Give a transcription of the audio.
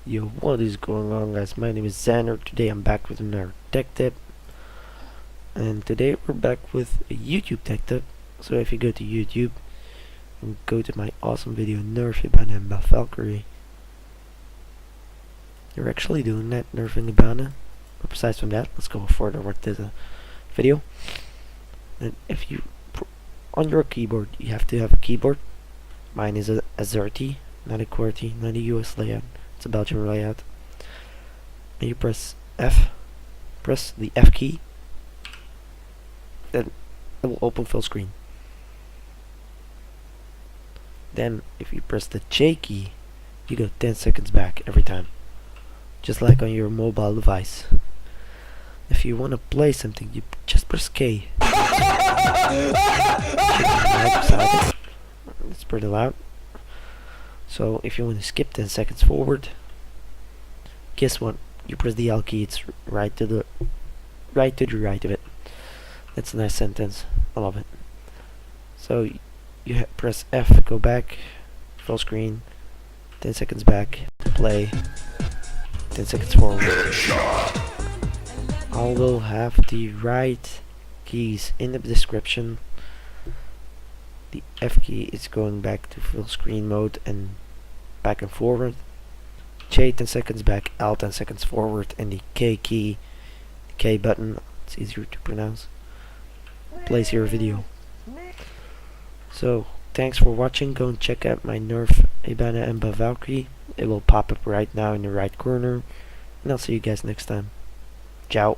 Yo, what is going on, guys? My name is Xander. Today I'm back with another tech tip, and today we're back with a YouTube tech tip. So if you go to YouTube and go to my awesome video Nerf Hibana and Valkyrie, you're actually doing that, nerfing Hibana. But besides from that, let's go further with this video. And if you on your keyboard, you have to have a keyboard. Mine is a AZERTY, not a QWERTY, not a US layout. It's a Belgian layout. And you press F, press the F key, then it will open full screen. Then if you press the J key, you go 10 seconds back every time, just like on your mobile device. If you want to play something, you just press K. It's pretty loud. So if you want to skip 10 seconds forward, guess what? You press the L key. It's right to the right of it. That's a nice sentence. I love it. So you press F, go back, full screen, 10 seconds back, play, 10 seconds forward. I will have the right keys in the description. The F key is going back to full screen mode and back and forward. J 10 seconds back, L 10 seconds forward, and the K key, the K button, it's easier to pronounce, plays your video. So thanks for watching. Go and check out my Nerf Hibana and Valkyrie. It will pop up right now in the right corner, and I'll see you guys next time. Ciao.